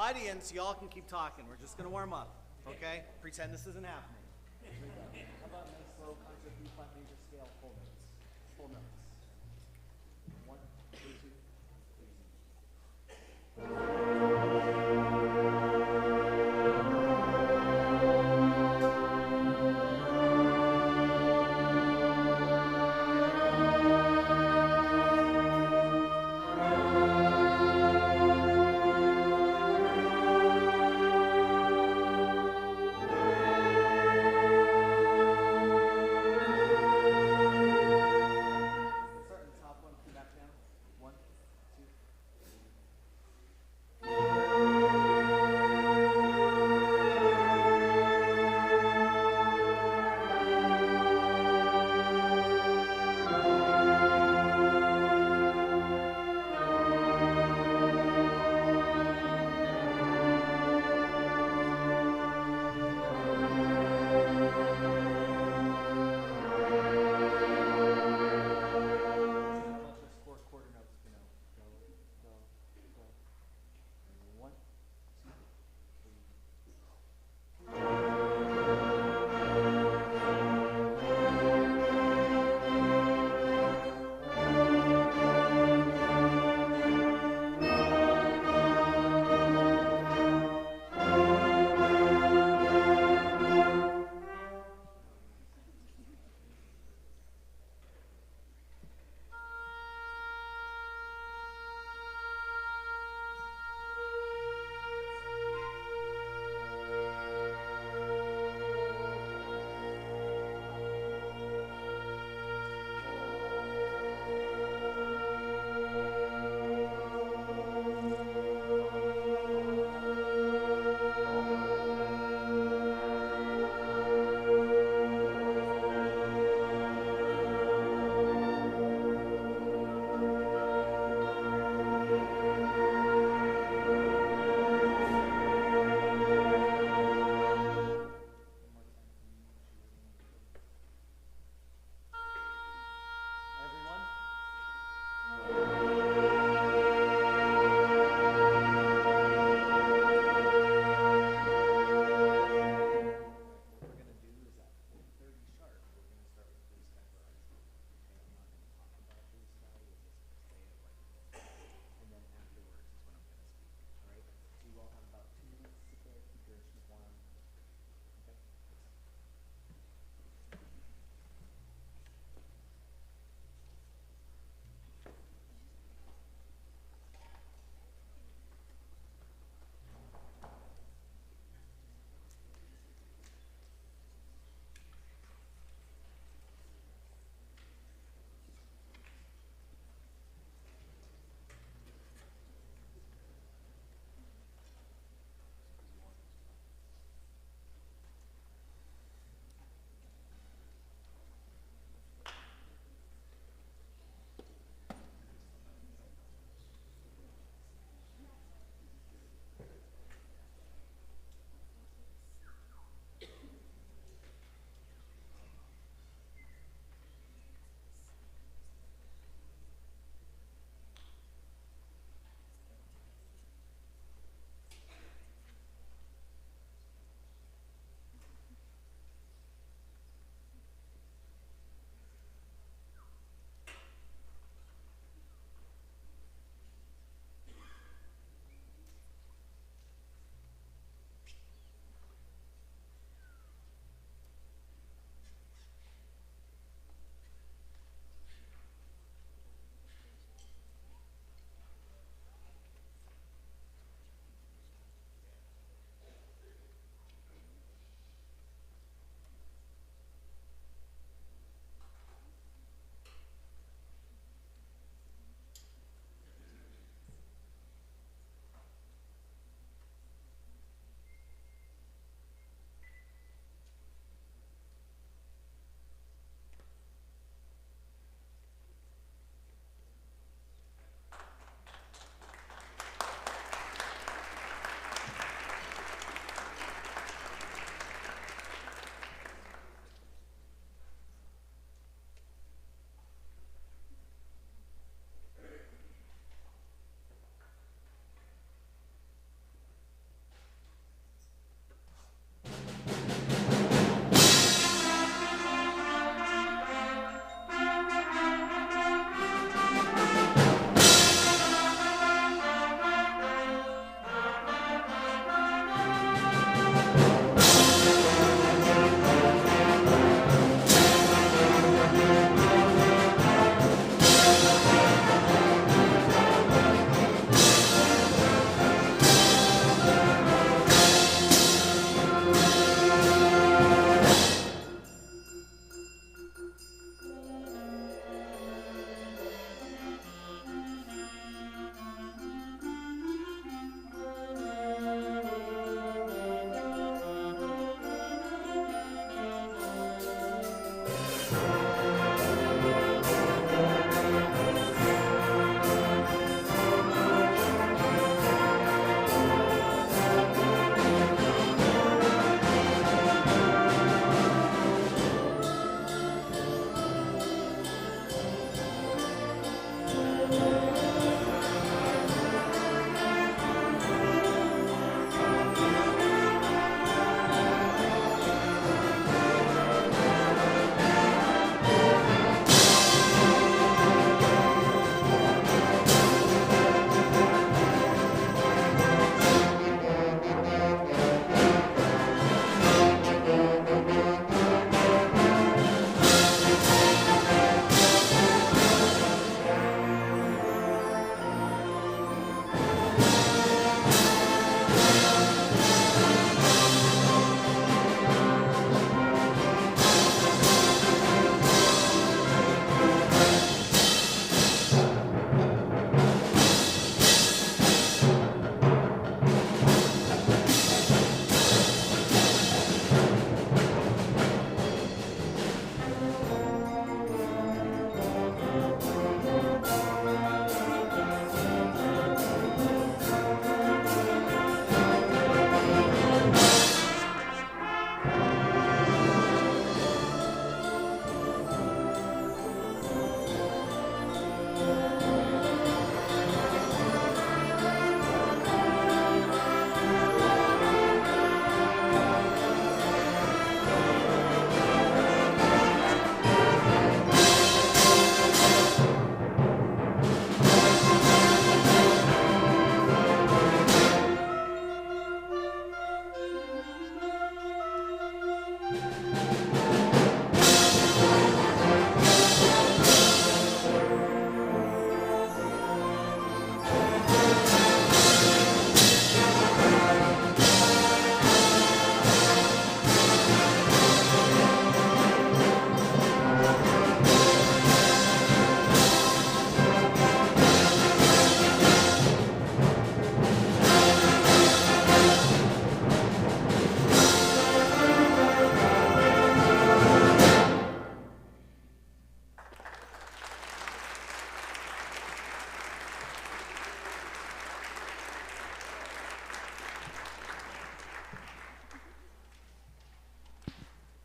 audience, y'all can keep talking. We're just going to warm up, okay? Pretend this isn't happening. Here we go. How about a nice slow concert B flat major scale full notes? Full notes. 1, 2, 3.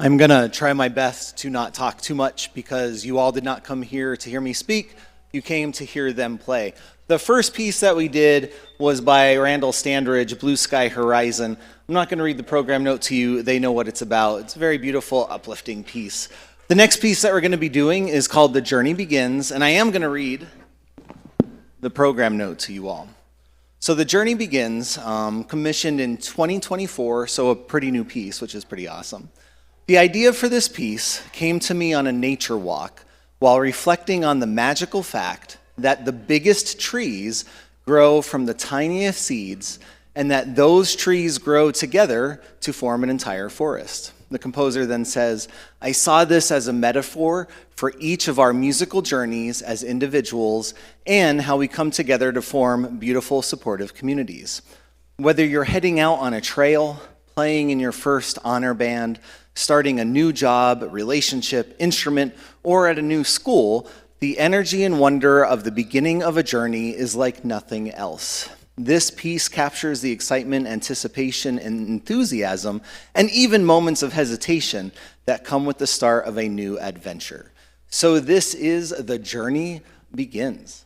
I'm going to try my best to not talk too much because you all did not come here to hear me speak. You came to hear them play. The first piece that we did was by Randall Standridge, Blue Sky Horizon. I'm not going to read the program note to you. They know what it's about. It's a very beautiful, uplifting piece. The next piece that we're going to be doing is called The Journey Begins, and I am going to read the program note to you all. So The Journey Begins, commissioned in 2024, so a pretty new piece, which is pretty awesome. The idea for this piece came to me on a nature walk while reflecting on the magical fact that the biggest trees grow from the tiniest seeds and that those trees grow together to form an entire forest. The composer then says, I saw this as a metaphor for each of our musical journeys as individuals and how we come together to form beautiful, supportive communities. Whether you're heading out on a trail, playing in your first honor band, starting a new job, relationship, instrument, or at a new school, the energy and wonder of the beginning of a journey is like nothing else. This piece captures the excitement, anticipation, and enthusiasm, and even moments of hesitation that come with the start of a new adventure. So this is The Journey Begins.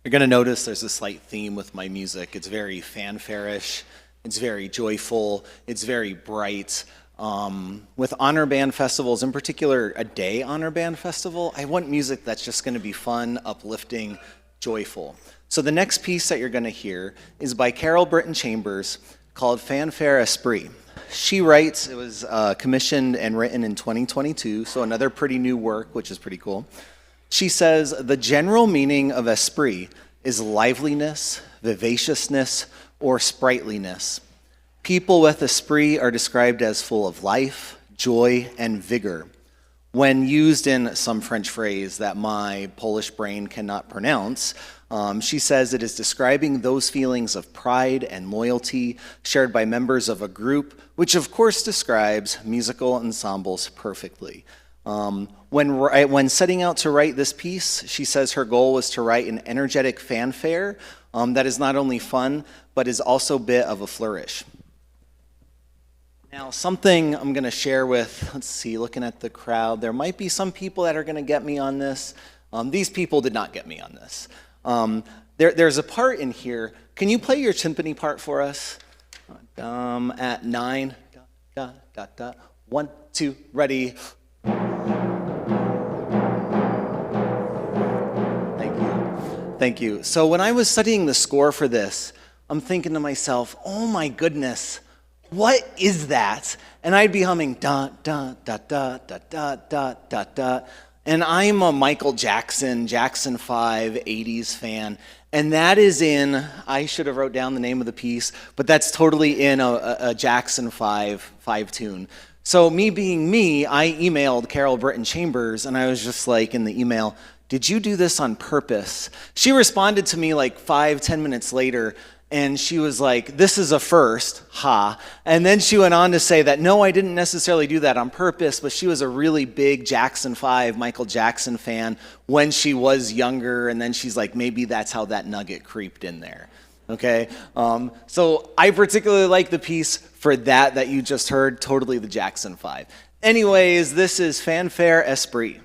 You're going to notice there's a slight theme with my music. It's very fanfare-ish, it's very joyful, it's very bright. With honor band festivals, in particular a day honor band festival, I want music that's just going to be fun, uplifting, joyful. So the next piece that you're going to hear is by Carol Britton Chambers called Fanfare Esprit. She writes, it was commissioned and written in 2022, so another pretty new work, which is pretty cool. She says, the general meaning of esprit is liveliness, vivaciousness, or sprightliness. People with esprit are described as full of life, joy, and vigor. When used in some French phrase that my Polish brain cannot pronounce, she says it is describing those feelings of pride and loyalty shared by members of a group, which of course describes musical ensembles perfectly. When setting out to write this piece, she says her goal was to write an energetic fanfare that is not only fun, but is also a bit of a flourish. Now, something I'm going to share with, let's see, looking at the crowd, there might be some people that are going to get me on this. These people did not get me on this. There's a part in here. Can you play your timpani part for us? At 9, 1, 2, ready. Thank you. So when I was studying the score for this, I'm thinking to myself, oh my goodness, what is that? And I'd be humming da da da da da da da da da. And I'm a Michael Jackson 5 80s fan. And that is in, I should have wrote down the name of the piece, but that's totally in a Jackson 5 tune. So me being me, I emailed Carol Britton Chambers, and I was just like in the email, did you do this on purpose? She responded to me like 5-10 minutes later, and she was like, this is a first, ha. And then she went on to say that, no, I didn't necessarily do that on purpose, but she was a really big Jackson 5, Michael Jackson fan when she was younger, and then she's like, maybe that's how that nugget creeped in there, okay? So I particularly like the piece for that you just heard, totally the Jackson 5. Anyways, this is Fanfare Esprit.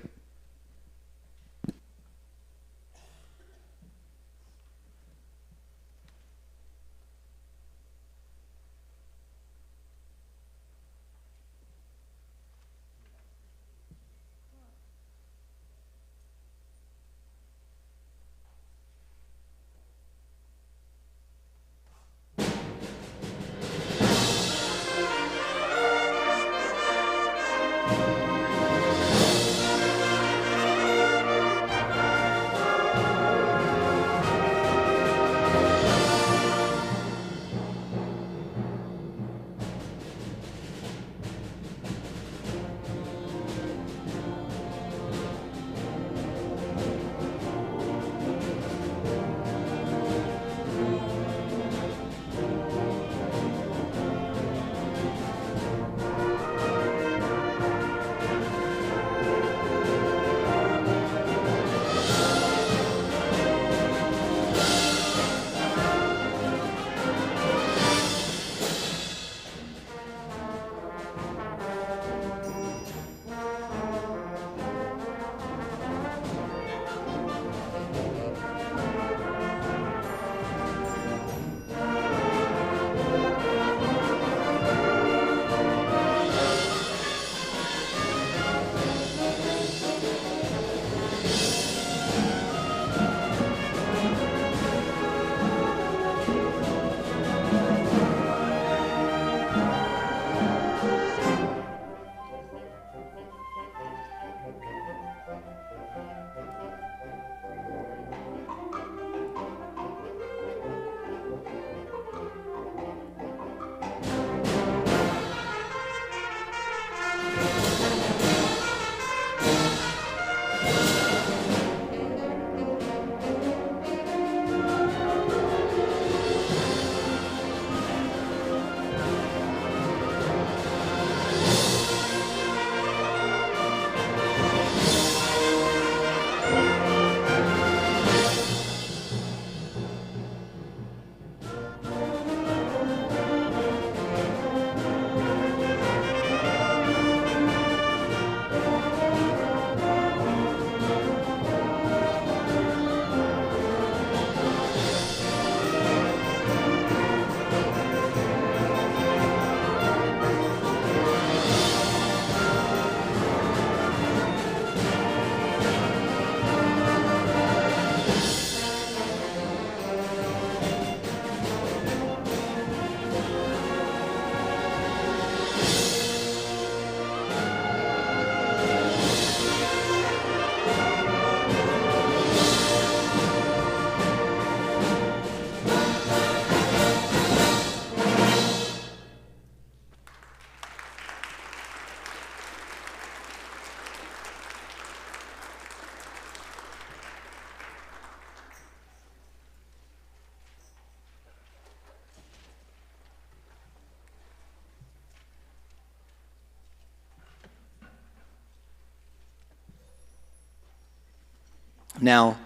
Now,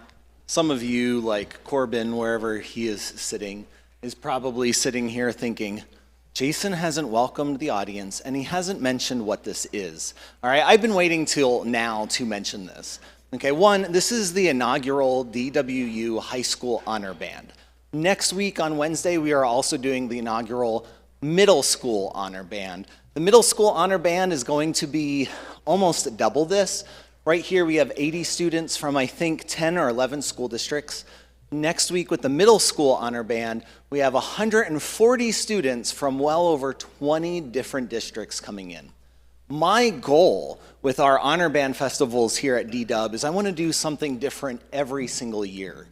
some of you, like Corbin, wherever he is sitting, is probably sitting here thinking, Jason hasn't welcomed the audience and he hasn't mentioned what this is. All right, I've been waiting till now to mention this. Okay, one, this is the inaugural DWU High School Honor Band. Next week on Wednesday, we are also doing the inaugural Middle School Honor Band. The Middle School Honor Band is going to be almost double this. Right here we have 80 students from I think 10 or 11 school districts. Next week with the Middle School Honor Band, we have 140 students from well over 20 different districts coming in. My goal with our Honor Band festivals here at DW is I want to do something different every single year.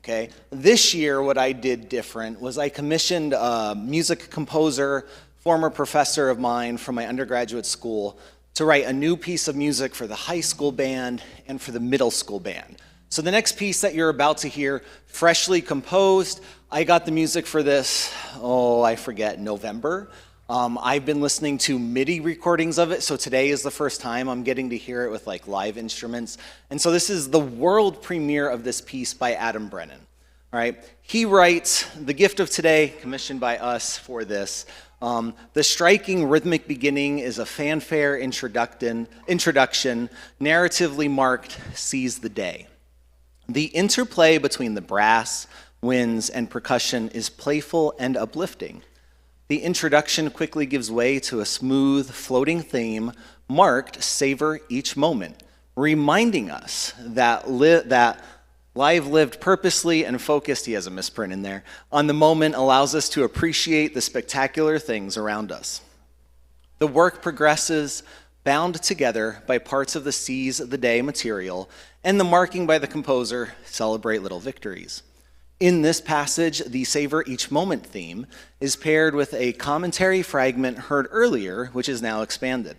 Okay? This year what I did different was I commissioned a music composer, former professor of mine from my undergraduate school, to write a new piece of music for the high school band and for the middle school band. So the next piece that you're about to hear, freshly composed, I got the music for this, I forget, November. I've been listening to MIDI recordings of it, so today is the first time I'm getting to hear it with like live instruments. And so this is the world premiere of this piece by Adam Brennan. All right, he writes, the gift of today, commissioned by us for this. The striking rhythmic beginning is a fanfare introduction, narratively marked, seize the day. The interplay between the brass, winds, and percussion is playful and uplifting. The introduction quickly gives way to a smooth, floating theme marked savor each moment, reminding us that life lived purposely and focused, he has a misprint in there, on the moment allows us to appreciate the spectacular things around us. The work progresses, bound together by parts of the seize the day material, and the marking by the composer, celebrate little victories. In this passage, the savor each moment theme is paired with a commentary fragment heard earlier, which is now expanded.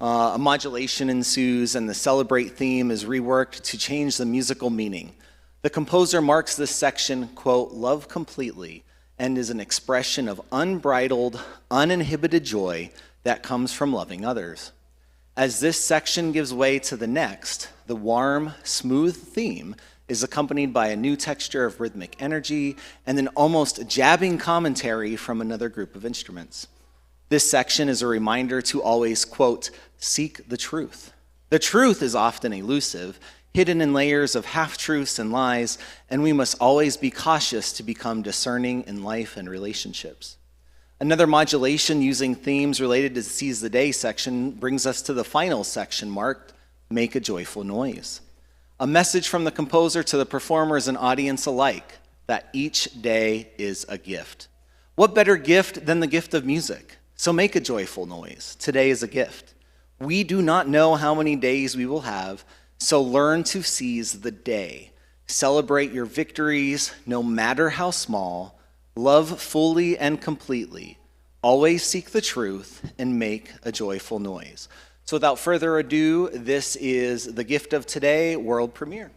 A modulation ensues, and the celebrate theme is reworked to change the musical meaning. The composer marks this section, quote, love completely, and is an expression of unbridled, uninhibited joy that comes from loving others. As this section gives way to the next, the warm, smooth theme is accompanied by a new texture of rhythmic energy and an almost jabbing commentary from another group of instruments. This section is a reminder to always, quote, seek the truth. The truth is often elusive, hidden in layers of half-truths and lies, and we must always be cautious to become discerning in life and relationships. Another modulation using themes related to the Seize the Day section brings us to the final section marked, Make a Joyful Noise. A message from the composer to the performers and audience alike, that each day is a gift. What better gift than the gift of music? So make a joyful noise. Today is a gift. We do not know how many days we will have, so learn to seize the day. Celebrate your victories, no matter how small. Love fully and completely. Always seek the truth and make a joyful noise. So without further ado, this is the gift of today, world premiere.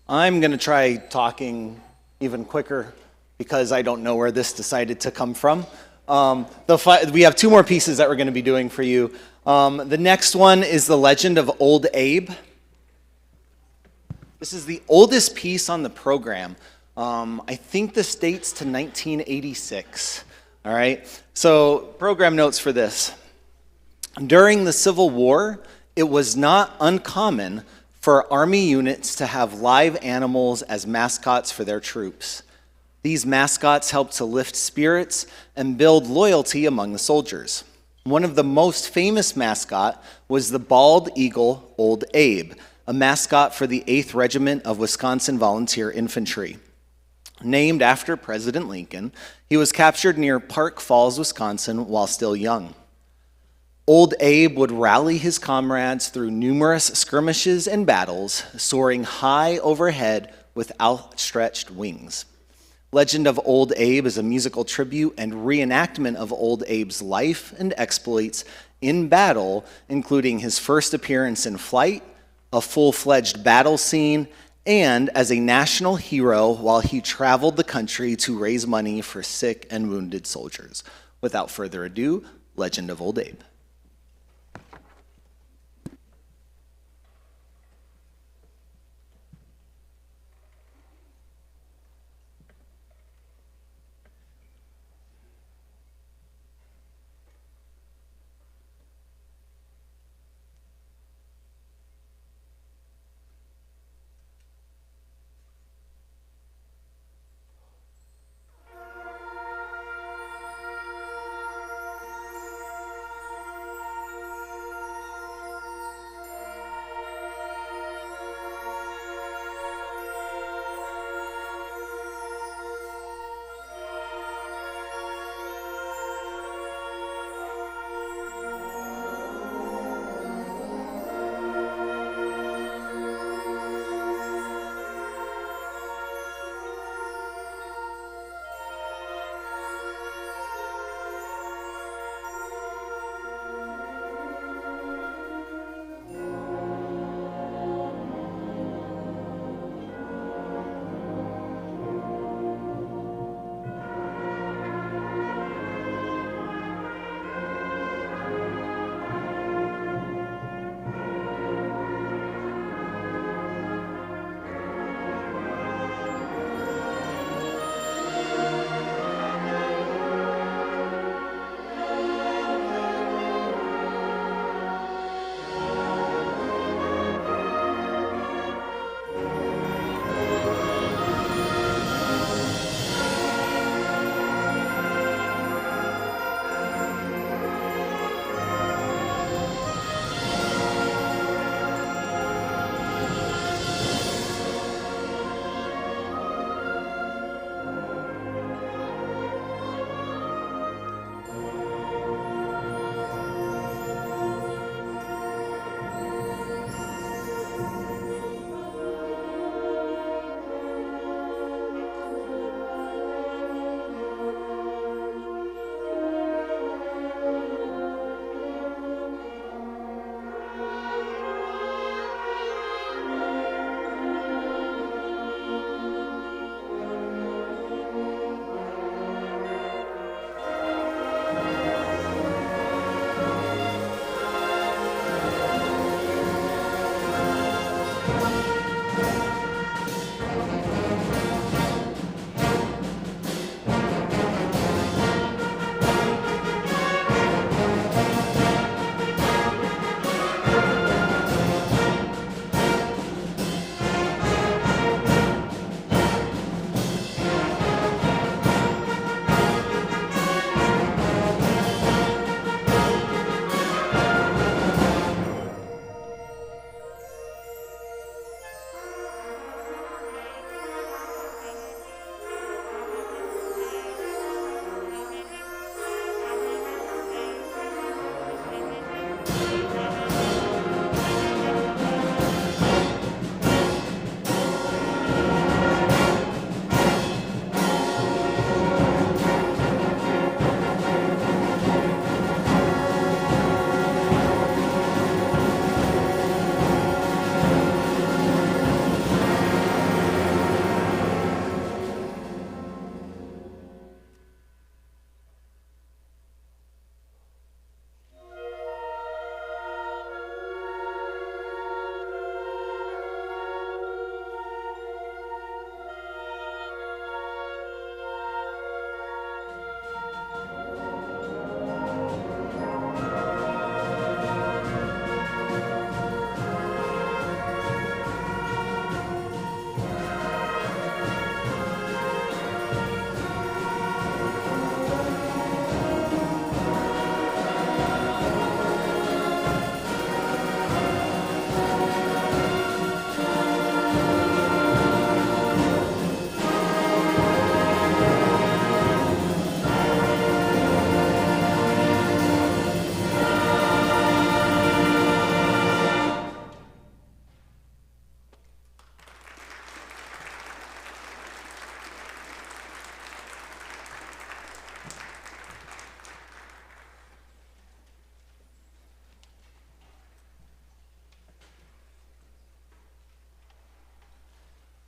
I'm going to try talking even quicker because I don't know where this decided to come from. We have two more pieces that we're going to be doing for you. The next one is the legend of Old Abe. This is the oldest piece on the program. I think this dates to 1986. All right, so program notes for this. During the Civil War, it was not uncommon for Army units to have live animals as mascots for their troops. These mascots helped to lift spirits and build loyalty among the soldiers. One of the most famous mascot was the bald eagle, Old Abe, a mascot for the 8th Regiment of Wisconsin Volunteer Infantry. Named after President Lincoln, he was captured near Park Falls, Wisconsin, while still young. Old Abe would rally his comrades through numerous skirmishes and battles, soaring high overhead with outstretched wings. Legend of Old Abe is a musical tribute and reenactment of Old Abe's life and exploits in battle, including his first appearance in flight, a full-fledged battle scene, and as a national hero while he traveled the country to raise money for sick and wounded soldiers. Without further ado, Legend of Old Abe.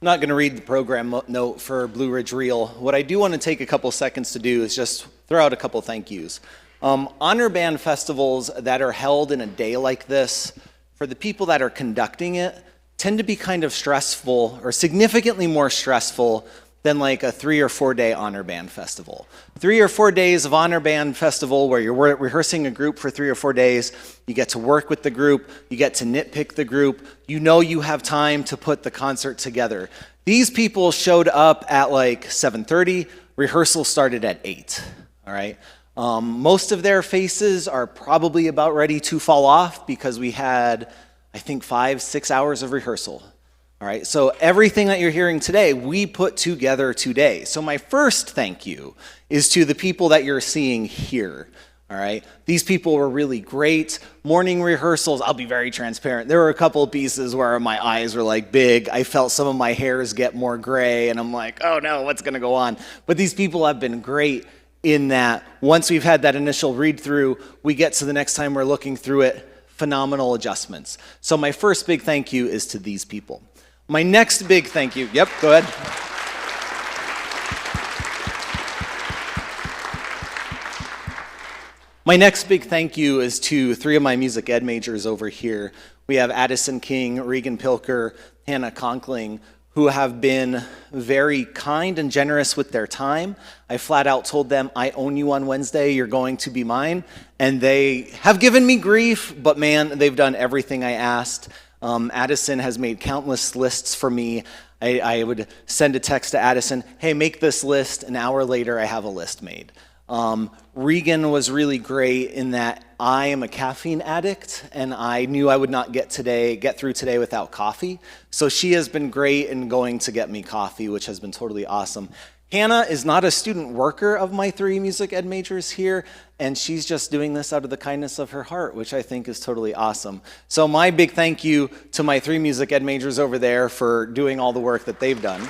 not going to read the program note for Blue Ridge Reel. What I do want to take a couple seconds to do is just throw out a couple thank yous. Honor band festivals that are held in a day like this, for the people that are conducting it, tend to be kind of stressful or significantly more stressful than like a 3 or 4 day honor band festival. 3 or 4 days of honor band festival where you're rehearsing a group for 3 or 4 days, you get to work with the group, you get to nitpick the group, you know you have time to put the concert together. These people showed up at like 7:30, rehearsal started at 8, all right? Most of their faces are probably about ready to fall off because we had, I think, 5-6 hours of rehearsal. All right, so everything that you're hearing today, we put together today. So my first thank you is to the people that you're seeing here. All right, these people were really great. Morning rehearsals, I'll be very transparent. There were a couple of pieces where my eyes were like big. I felt some of my hairs get more gray, and I'm like, oh no, what's gonna go on? But these people have been great in that once we've had that initial read through, we get to the next time we're looking through it, phenomenal adjustments. So my first big thank you is to these people. My next big thank you, yep, go ahead. My next big thank you is to 3 of my music ed majors over here. We have Addison King, Regan Pilker, Hannah Conkling, who have been very kind and generous with their time. I flat out told them, I own you on Wednesday, you're going to be mine. And they have given me grief, but man, they've done everything I asked. Addison has made countless lists for me. I would send a text to Addison, hey, make this list. An hour later, I have a list made. Regan was really great in that I am a caffeine addict, and I knew I would not get through today without coffee. So she has been great in going to get me coffee, which has been totally awesome. Hannah is not a student worker of my 3 music ed majors here, and she's just doing this out of the kindness of her heart, which I think is totally awesome. So my big thank you to my 3 music ed majors over there for doing all the work that they've done.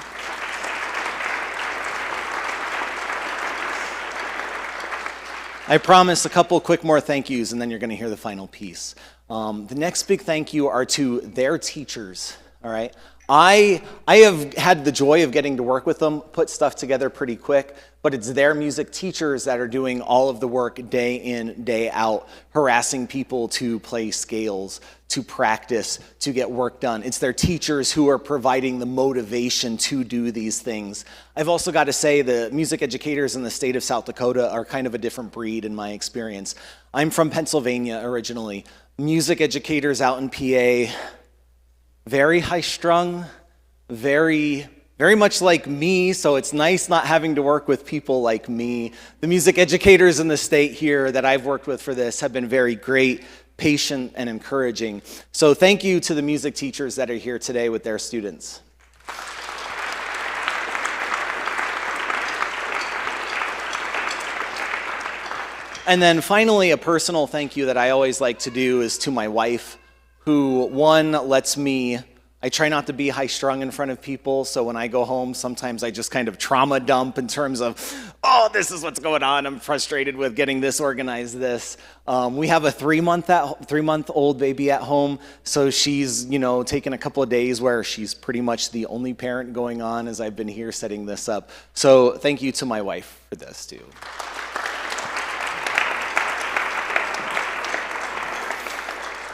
I promise a couple quick more thank yous, and then you're going to hear the final piece. The next big thank you are to their teachers, all right? I have had the joy of getting to work with them, put stuff together pretty quick, but it's their music teachers that are doing all of the work day in, day out, harassing people to play scales, to practice, to get work done. It's their teachers who are providing the motivation to do these things. I've also got to say the music educators in the state of South Dakota are kind of a different breed in my experience. I'm from Pennsylvania originally. Music educators out in PA, very high-strung, very much like me, so it's nice not having to work with people like me. The music educators in the state here that I've worked with for this have been very great, patient, and encouraging. So thank you to the music teachers that are here today with their students. And then finally, a personal thank you that I always like to do is to my wife, who, one, I try not to be high-strung in front of people, so when I go home, sometimes I just kind of trauma dump in terms of, oh, this is what's going on, I'm frustrated with getting this organized, this. We have a 3-month-old baby at home, so she's, taken a couple of days where she's pretty much the only parent going on as I've been here setting this up. So thank you to my wife for this, too.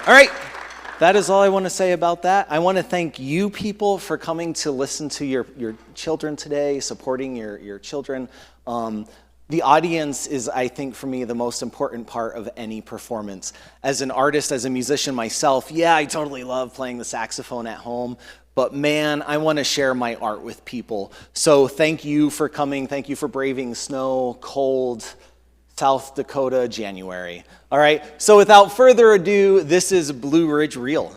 All right. That is all I want to say about that. I want to thank you people for coming to listen to your children today, supporting your children. The audience is, I think, for me, the most important part of any performance. As an artist, as a musician myself, yeah, I totally love playing the saxophone at home, but man, I want to share my art with people. So thank you for coming. Thank you for braving snow, cold, South Dakota January. All right, so without further ado, this is Blue Ridge Reel.